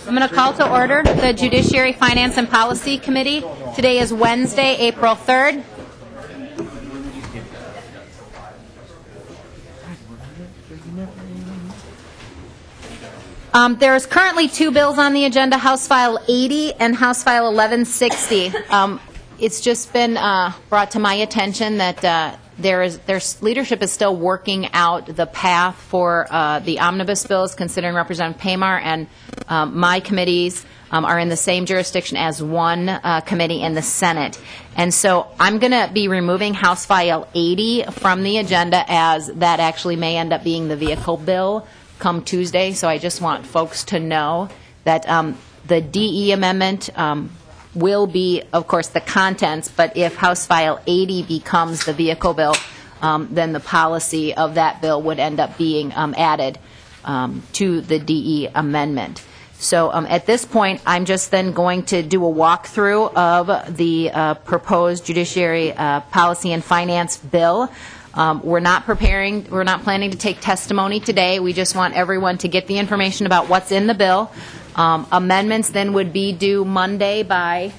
I'm going to call to order the Judiciary, Finance, and Policy Committee. Today is Wednesday, April 3rd. There's currently two bills on the agenda, House File 80 and House File 1160. It's just been brought to my attention that there's leadership is still working out the path for the omnibus bills, considering Representative Paymar and my committees are in the same jurisdiction as one committee in the Senate. And so I'm going to be removing House File 80 from the agenda, as that actually may end up being the vehicle bill come Tuesday. So I just want folks to know that the DE amendment will be, of course, the contents, but if House File 80 becomes the vehicle bill, then the policy of that bill would end up being added to the DE amendment. So at this point, I'm just then going to do a walkthrough of the proposed Judiciary Policy and Finance bill. We're not planning to take testimony today. We just want everyone to get the information about what's in the bill. Amendments then would be due Monday by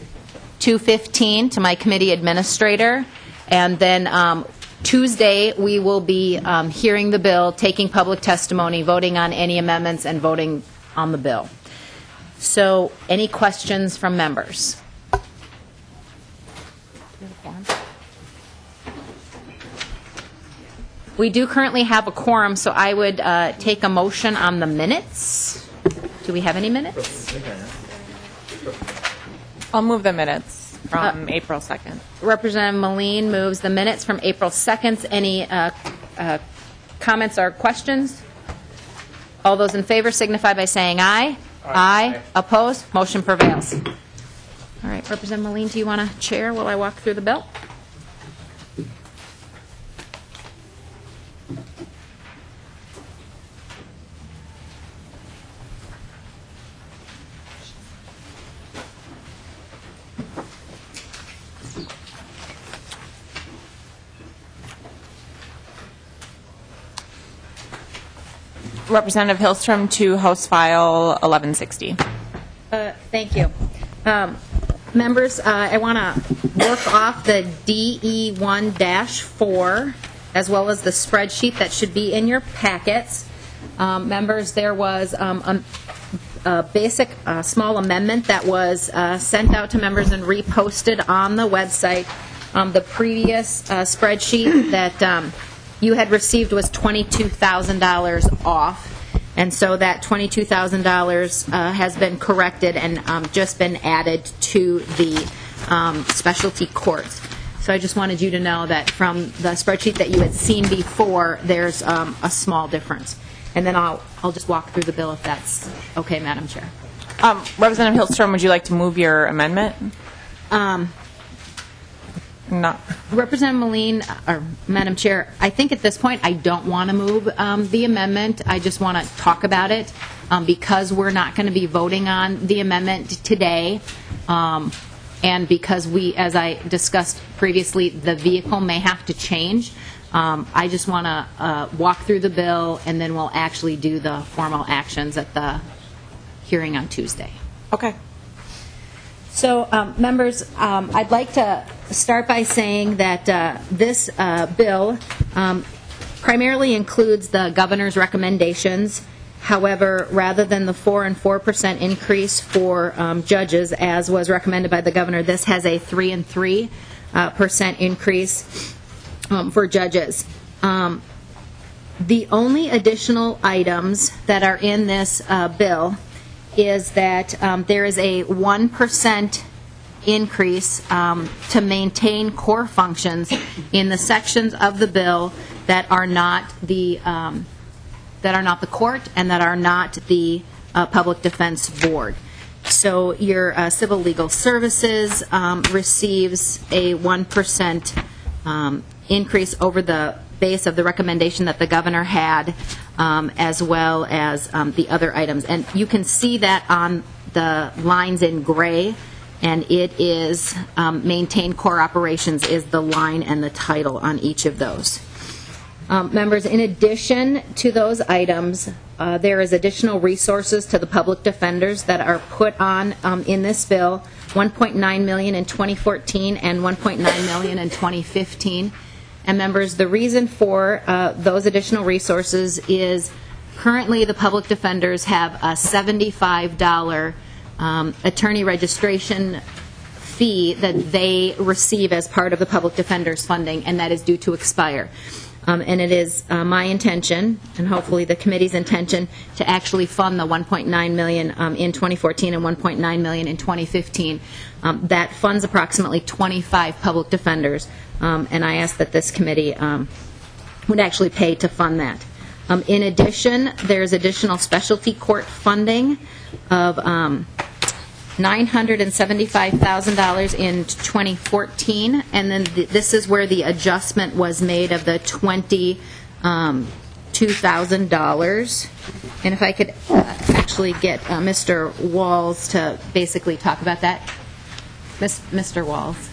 2:15 to my committee administrator. And then Tuesday we will be hearing the bill, taking public testimony, voting on any amendments, and voting on the bill. So any questions from members? We do currently have a quorum, so I would take a motion on the minutes. Do we have any minutes? I'll move the minutes from April 2nd. Representative Moline moves the minutes from April 2nd. Any comments or questions? All those in favor signify by saying aye. Aye. Opposed? Motion prevails. All right. Representative Moline, do you want to chair while I walk through the bill? Representative Hilstrom to House File 1160. Thank you. Members, I want to work off the DE1-4 as well as the spreadsheet that should be in your packets. Members, there was a basic small amendment that was sent out to members and reposted on the website. The previous spreadsheet that you had received was $22,000 off, and so that $22,000 has been corrected and just been added to the specialty courts. So I just wanted you to know that from the spreadsheet that you had seen before, there's a small difference. And then I'll just walk through the bill if that's okay, Madam Chair. Representative Hilstrom, would you like to move your amendment? No. Representative Moline, or Madam Chair, I think at this point I don't want to move the amendment. I just want to talk about it because we're not going to be voting on the amendment today, and because we, as I discussed previously, the vehicle may have to change. I just want to walk through the bill, and then we'll actually do the formal actions at the hearing on Tuesday. Okay. So, members, I'd like to start by saying that this bill primarily includes the governor's recommendations. However, rather than the 4% and 4% increase for judges, as was recommended by the governor, this has a 3% and 3% increase for judges. The only additional items that are in this bill is that there is a 1% increase to maintain core functions in the sections of the bill that are not the court and that are not the public defense board. So your civil legal services receives a 1% increase over the base of the recommendation that the governor had, as well as the other items. And you can see that on the lines in gray, and it is maintain core operations is the line and the title on each of those. Members, in addition to those items, there is additional resources to the public defenders that are put on in this bill, $1.9 million in 2014 and $1.9 million in 2015. And members, the reason for those additional resources is currently the public defenders have a $75 attorney registration fee that they receive as part of the public defender's funding, and that is due to expire. And it is my intention, and hopefully the committee's intention, to actually fund the $1.9 million in 2014 and $1.9 million in 2015. That funds approximately 25 public defenders, and I ask that this committee would actually pay to fund that. In addition, there's additional specialty court funding of $975,000 in 2014, and then this is where the adjustment was made of the $22,000. And if I could actually get Mr. Walls to basically talk about that. Mr. Walls.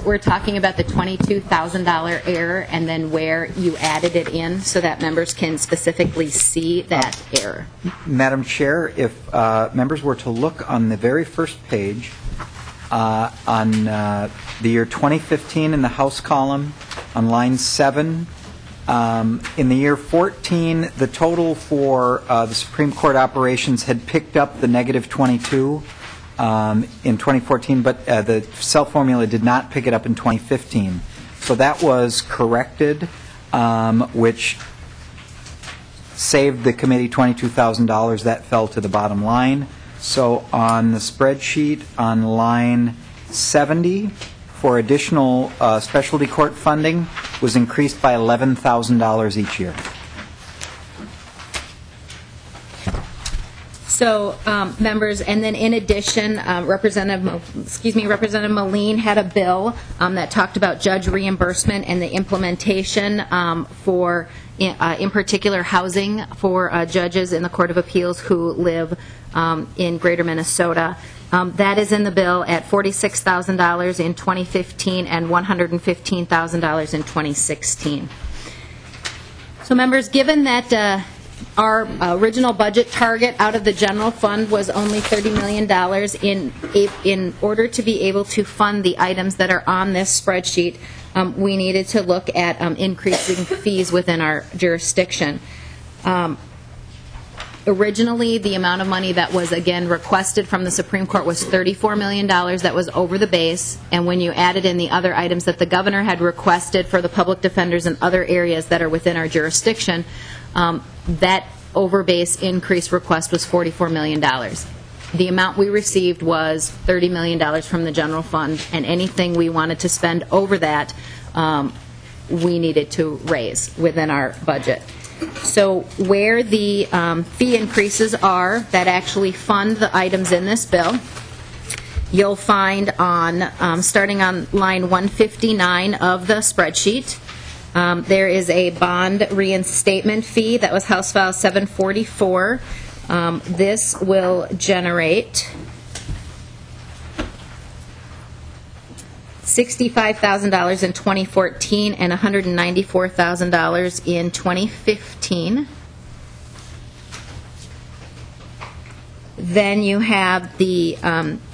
We're talking about the $22,000 error and then where you added it in so that members can specifically see that error. Madam Chair, if members were to look on the very first page on the year 2015 in the House column on line 7, in the year 14, the total for the Supreme Court operations had picked up the negative 22. In 2014, but the cell formula did not pick it up in 2015. So that was corrected, which saved the committee $22,000. That fell to the bottom line. So on the spreadsheet on line 70, for additional specialty court funding, was increased by $11,000 each year. So, members, and then in addition, Representative Moline had a bill that talked about judge reimbursement and the implementation for, in particular, housing for judges in the Court of Appeals who live in Greater Minnesota. That is in the bill at $46,000 in 2015 and $115,000 in 2016. So, members, given that our original budget target out of the general fund was only $30 million. In order to be able to fund the items that are on this spreadsheet, we needed to look at increasing fees within our jurisdiction. Originally, the amount of money that was, again, requested from the Supreme Court was $34 million. That was over the base. And when you added in the other items that the governor had requested for the public defenders and other areas that are within our jurisdiction, that over base increase request was $44 million. The amount we received was $30 million from the general fund, and anything we wanted to spend over that, we needed to raise within our budget. So where the fee increases are that actually fund the items in this bill, you'll find on, starting on line 159 of the spreadsheet, there is a bond reinstatement fee that was House File 744. This will generate $65,000 in 2014 and $194,000 in 2015. Then you have the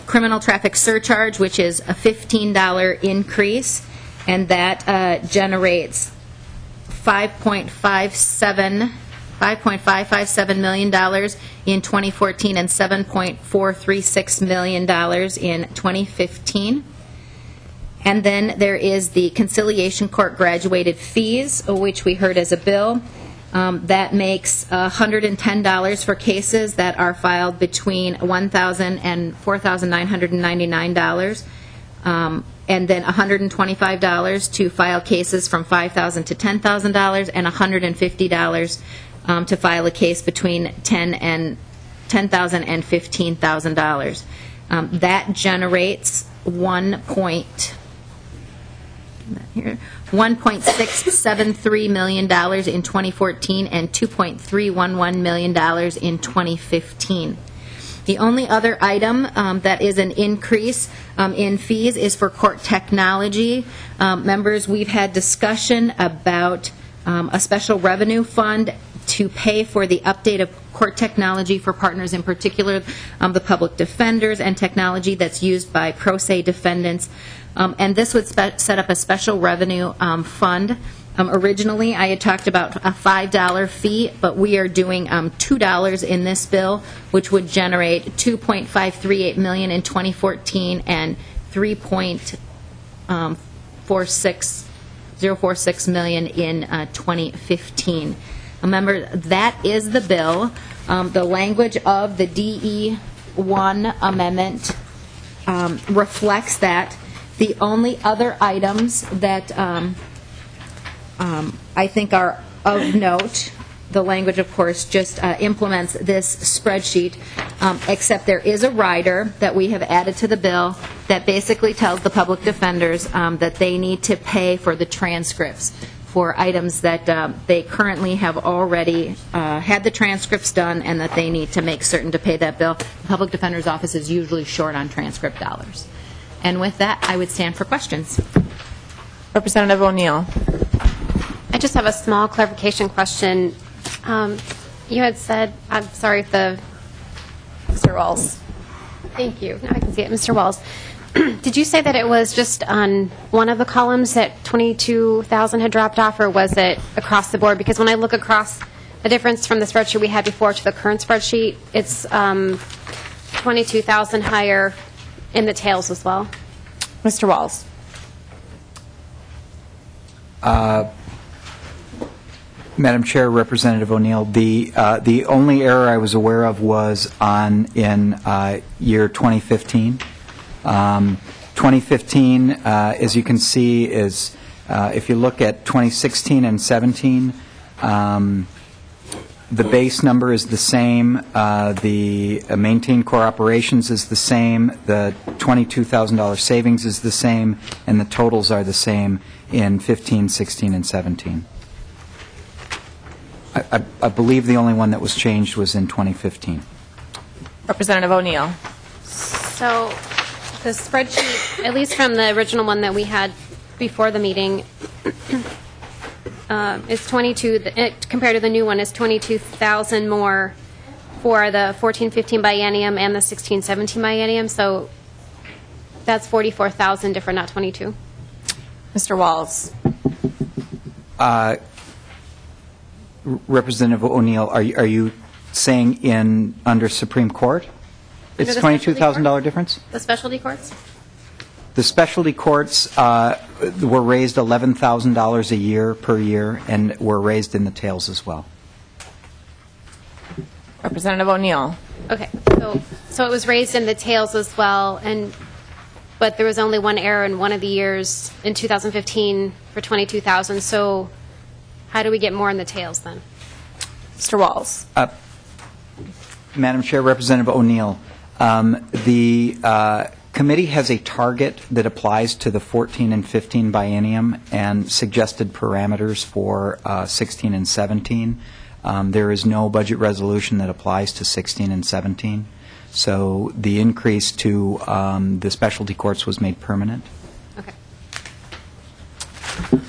criminal traffic surcharge, which is a $15 increase, and that generates $5.557 million in 2014 and $7.436 million in 2015. And then there is the conciliation court graduated fees, which we heard as a bill. That makes $110 for cases that are filed between $1,000 and $4,999. And then $125 to file cases from $5,000 to $10,000, and $150 to file a case between $10,000 and $15,000. That generates $1.673 million in 2014 and $2.311 million in 2015. The only other item that is an increase in fees is for court technology. Members, we've had discussion about a special revenue fund to pay for the update of court technology for partners, in particular the public defenders, and technology that's used by pro se defendants. And this would set up a special revenue fund. Originally, I had talked about a $5 fee, but we are doing $2 in this bill, which would generate $2.538 million in 2014 and $3.046 million in 2015. Remember, that is the bill. The language of the DE1 amendment reflects that. The only other items that I think are of note, the language, of course, just implements this spreadsheet, except there is a rider that we have added to the bill that basically tells the public defenders that they need to pay for the transcripts for items that they currently have already had the transcripts done, and that they need to make certain to pay that bill. The public defender's office is usually short on transcript dollars. And with that, I would stand for questions. Representative O'Neill. I just have a small clarification question. You had said, I'm sorry if the... Mr. Walls. Thank you. Now I can see it. Mr. Walls. Did you say that it was just on one of the columns that 22,000 had dropped off, or was it across the board? Because when I look across the difference from the spreadsheet we had before to the current spreadsheet, it's 22,000 higher in the tails as well. Mr. Walls. Madam Chair, Representative O'Neill, the only error I was aware of was in year 2015. 2015, as you can see, is if you look at 2016 and 17, the base number is the same, the maintained core operations is the same, the $22,000 savings is the same, and the totals are the same in 15, 16, and 17. I believe the only one that was changed was in 2015. Representative O'Neill. So the spreadsheet, at least from the original one that we had before the meeting, is 22, compared to the new one, is 22,000 more for the 14-15 biennium and the 16-17 biennium. So that's 44,000 different, not 22. Mr. Walls. Representative O'Neill, are you saying under Supreme Court? It's $22,000 difference? The specialty courts? The specialty courts were raised $11,000 a year per year, and were raised in the tails as well. Representative O'Neill. Okay, so it was raised in the tails as well, but there was only one error in one of the years in 2015 for 22,000. So how do we get more in the tails then? Mr. Walls. Madam Chair, Representative O'Neill, the committee has a target that applies to the 14 and 15 biennium and suggested parameters for 16 and 17. There is no budget resolution that applies to 16 and 17. So the increase to the specialty courts was made permanent. Okay.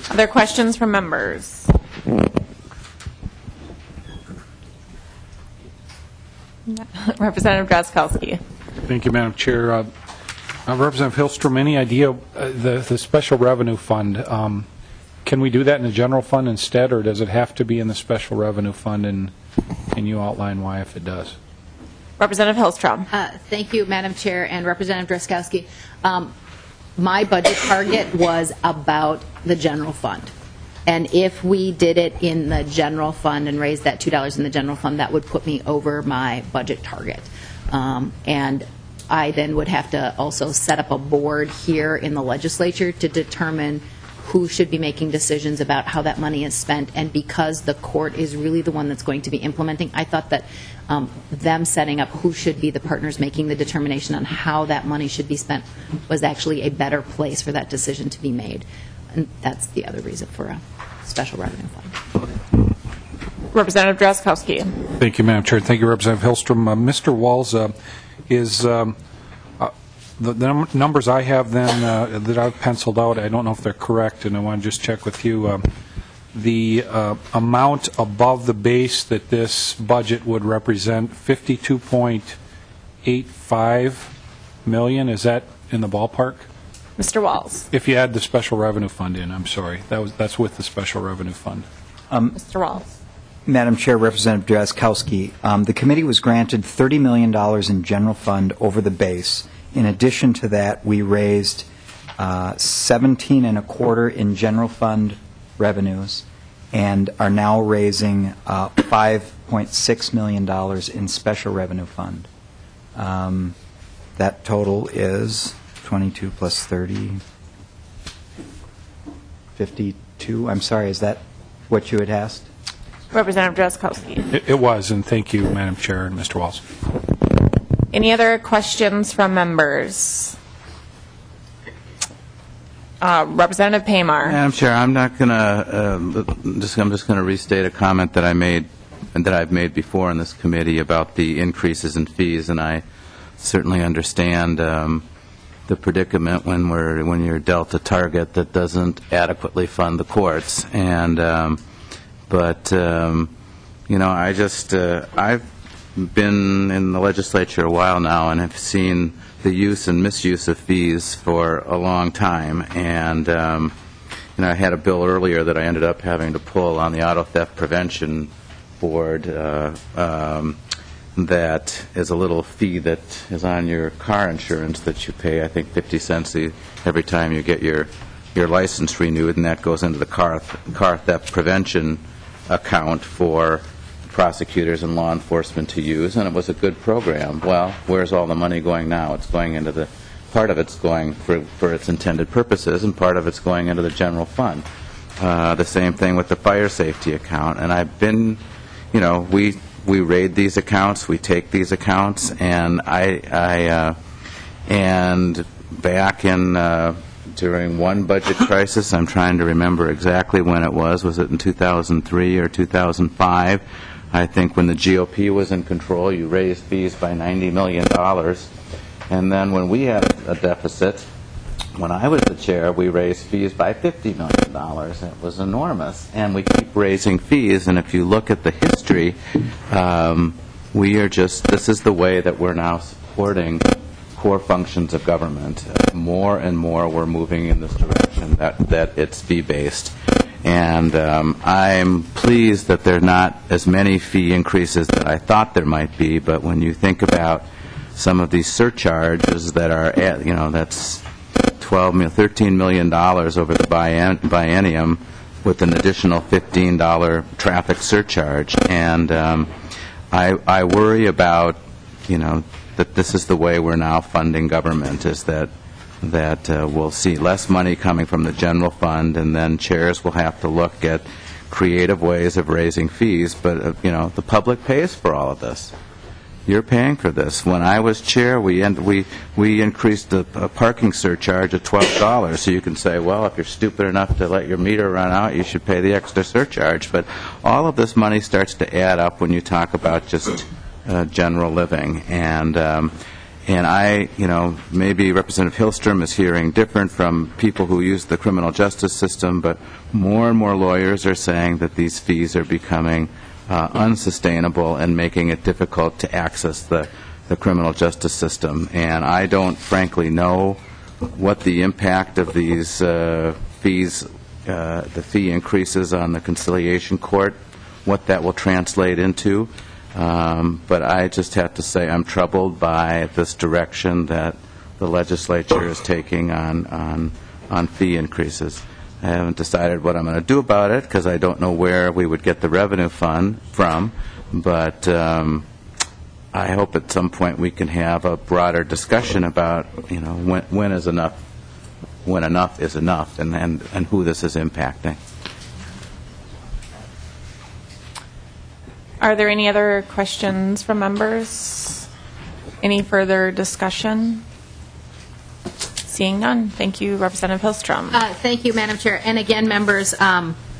Other questions from members? Representative Drazkowski. Thank you, Madam Chair. Representative Hilstrom, any idea the special revenue fund? Can we do that in the general fund instead, or does it have to be in the special revenue fund? And can you outline why if it does? Representative Hilstrom. Thank you, Madam Chair, and Representative Drazkowski. My budget target was about the general fund. And if we did it in the general fund and raised that $2 in the general fund, that would put me over my budget target. And I then would have to also set up a board here in the legislature to determine who should be making decisions about how that money is spent. And because the court is really the one that's going to be implementing, I thought that them setting up who should be the partners making the determination on how that money should be spent was actually a better place for that decision to be made. And that's the other reason for a special revenue fund. Representative Drazkowski. Thank you, Madam Chair. Thank you, Representative Hilstrom. Mr. Walls, is the numbers I have then that I've penciled out, I don't know if they're correct, and I want to just check with you. the amount above the base that this budget would represent 52.85 million. Is that in the ballpark? Mr. Walls. If you add the special revenue fund in, I'm sorry. That's with the special revenue fund. Mr. Walls. Madam Chair, Representative Drazkowski, the committee was granted $30 million in general fund over the base. In addition to that, we raised 17 and a quarter in general fund revenues and are now raising $5.6 million in special revenue fund. That total is 22 plus 30, 52. I'm sorry, is that what you had asked? Representative Drazkowski. It was, and thank you, Madam Chair and Mr. Walls. Any other questions from members? Representative Paymar. Madam Chair, I'm not going to. I'm just going to restate a comment that I made and that I've made before in this committee about the increases in fees, and I certainly understand the predicament when you're dealt a target that doesn't adequately fund the courts. And but you know, I've been in the legislature a while now and have seen the use and misuse of fees for a long time. And you know, I had a bill earlier that I ended up having to pull on the Auto Theft Prevention Board that is a little fee that is on your car insurance that you pay, I think 50 cents every time you get your license renewed, and that goes into the car theft prevention account for prosecutors and law enforcement to use, and it was a good program. Well, where's all the money going now? It's going into the, part of it's going for its intended purposes, and part of it's going into the general fund. The same thing with the fire safety account. And I've been, you know, we raid these accounts, we take these accounts, and and back in during one budget crisis, I'm trying to remember exactly when it was it in 2003 or 2005? I think when the GOP was in control, you raised fees by $90 million. And then when we had a deficit, when I was the chair, we raised fees by $50 million. It was enormous. And we keep raising fees, and if you look at the history, we are just, this is the way that we're now supporting core functions of government. More and more we're moving in this direction, that it's fee-based. And I'm pleased that there are not as many fee increases that I thought there might be, but when you think about some of these surcharges that are, you know, that's $13 million over the biennium with an additional $15 traffic surcharge. And I worry about, you know, that this is the way we're now funding government, is that we'll see less money coming from the general fund, and then chairs will have to look at creative ways of raising fees. But, you know, the public pays for all of this. You're paying for this. When I was chair, we increased the parking surcharge at $12. So you can say, well, if you're stupid enough to let your meter run out, you should pay the extra surcharge. But all of this money starts to add up when you talk about just general living. And I, you know, maybe Representative Hilstrom is hearing different from people who use the criminal justice system, but more and more lawyers are saying that these fees are becoming unsustainable and making it difficult to access the criminal justice system. And I don't, frankly, know what the impact of these fees, the fee increases on the conciliation court, what that will translate into. But I just have to say I'm troubled by this direction that the legislature is taking on fee increases. I haven't decided what I'm going to do about it because I don't know where we would get the revenue fund from, but I hope at some point we can have a broader discussion about, you know, when is enough, when enough is enough, and who this is impacting. Are there any other questions from members? Any further discussion? Seeing none. Thank you, Representative Hilstrom. Thank you, Madam Chair. And again, members,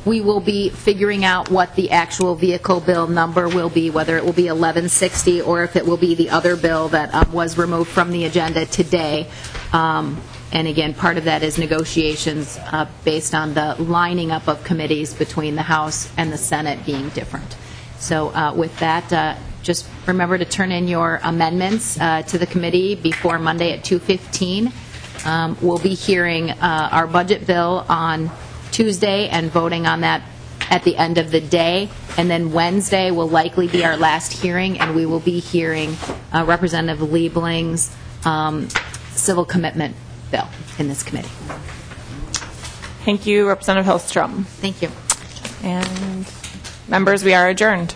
we will be figuring out what the actual vehicle bill number will be, whether it will be 1160 or if it will be the other bill that was removed from the agenda today. And again, part of that is negotiations based on the lining up of committees between the House and the Senate being different. So with that, just remember to turn in your amendments to the committee before Monday at 2:15. We'll be hearing our budget bill on Tuesday and voting on that at the end of the day. And then Wednesday will likely be our last hearing, and we will be hearing Representative Liebling's civil commitment bill in this committee. Thank you, Representative Hilstrom. Thank you. And members, we are adjourned.